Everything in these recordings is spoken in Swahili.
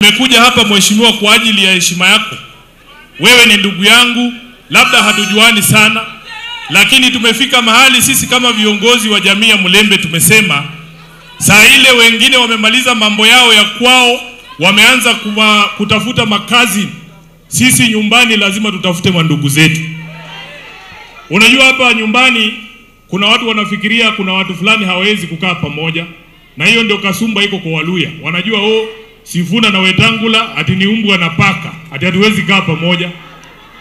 Nimekuja hapa mheshimiwa kwa ajili ya heshima yako. Wewe ni ndugu yangu, labda hatujuani sana, lakini tumefika mahali sisi kama viongozi wa jamii ya Mulembe tumesema saa ile wengine wamemaliza mambo yao ya kwao, wameanza kutafuta makazi. Sisi nyumbani lazima tutafute mandugu zetu. Unajua hapa nyumbani kuna watu wanafikiria kuna watu fulani hawezi kukaa pamoja, na hiyo ndio kasumba iko kwa Waluya. Wanajua Sifuna na Wetangula ati ni umbwa na paka, ati hatuwezi kaa pamoja.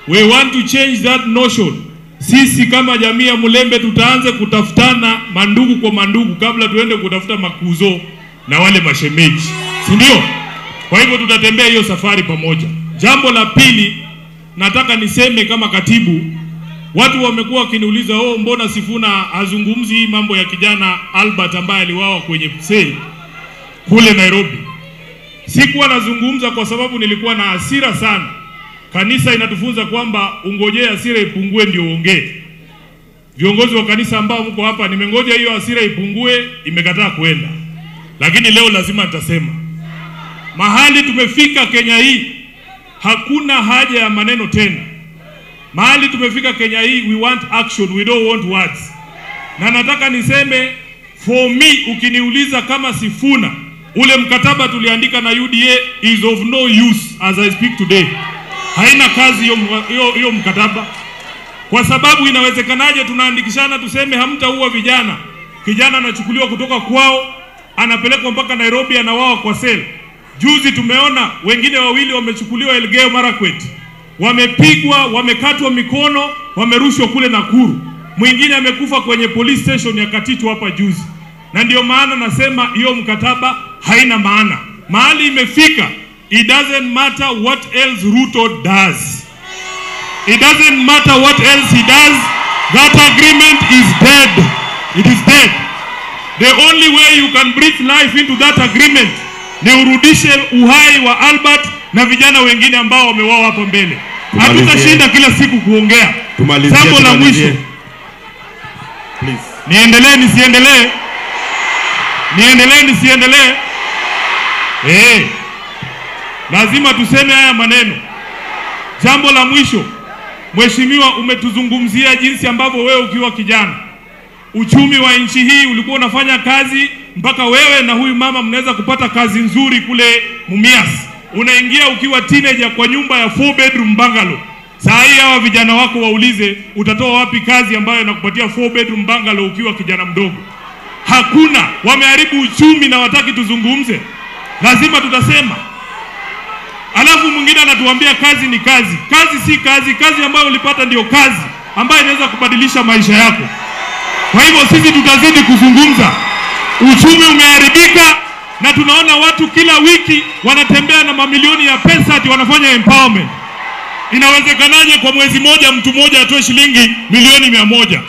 We want to change that notion. Sisi kama jamii ya Mulembe tutaanze kutafutana mandugu kwa mandugu kabla tuende kutafuta makuzo na wale mashemeji, si ndio? Kwa hivyo tutatembea hiyo safari pamoja. Jambo la pili nataka niseme kama katibu, watu wamekuwa wakiniuliza mbona Sifuna azungumzi hii mambo ya kijana Albert ambaye aliwawa kwenye seli kule Nairobi. Sikuwa nazungumza kwa sababu nilikuwa na hasira sana. Kanisa inatufunza kwamba ungojee hasira ipungue ndio uongee. Viongozi wa kanisa ambao mko hapa, nimengoja hiyo hasira ipungue, imekataa kwenda. Lakini leo lazima nitasema. Mahali tumefika Kenya hii, hakuna haja ya maneno tena. Mahali tumefika Kenya hii, we want action, we don't want words. Na nataka niseme, for me, ukiniuliza kama Sifuna, ule mkataba tuliandika na UDA is of no use as I speak today. Haina kazi hiyo mkataba. Kwa sababu inawezekanaje tunaandikishana tuseme hamtaua vijana. Kijana anachukuliwa kutoka kwao, anapelekwa mpaka Nairobi, anawawa kwa sel. Juzi tumeona wengine wawili wamechukuliwa Elgeyo Marakwet. Wamepigwa, wamekatwa mikono, wamerushwa kule Nakuru. Mwingine amekufa kwenye police station ya Katitu hapa juzi. Na ndio maana nasema hiyo mkataba haina maana. Mahali imefika, it doesn't matter what else Ruto does. It doesn't matter what else he does. That agreement is dead. It is dead. The only way you can breathe life into that agreement ni urudishe uhai wa Albert na vijana wengine ambao wameuawa hapo mbele. Hatutashinda kila siku kuongea. Jambo la mwisho. Please. Niendelee nisiendelee? Niendelee nisiendelee? Lazima tuseme haya maneno. Jambo la mwisho, mheshimiwa, umetuzungumzia jinsi ambavyo wewe ukiwa kijana, uchumi wa nchi hii ulikuwa unafanya kazi mpaka wewe na huyu mama mnaweza kupata kazi nzuri kule Mumias. Unaingia ukiwa teenager kwa nyumba ya 4 bedroom bungalow. Saa hii hawa vijana wako waulize utatoa wapi kazi ambayo inakupatia 4 bedroom bungalow ukiwa kijana mdogo? Hakuna. Wameharibu uchumi na wataki tuzungumze. Lazima tutasema. Alafu mwingine anatuambia kazi ni kazi. Kazi si kazi. Kazi ambayo ulipata ndio kazi ambayo inaweza kubadilisha maisha yako. Kwa hivyo sisi tutazidi kuzungumza. Uchumi umeharibika na tunaona watu kila wiki wanatembea na mamilioni ya pesa ati wanafanya empowerment. Inawezekanaje kwa mwezi moja mtu mmoja atoe shilingi milioni 100?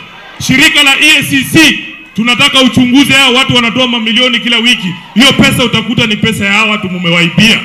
Shirika la EACC tunataka uchunguze hao watu wanatoa mamilioni kila wiki. Hiyo pesa utakuta ni pesa ya hao watu mumewaibia.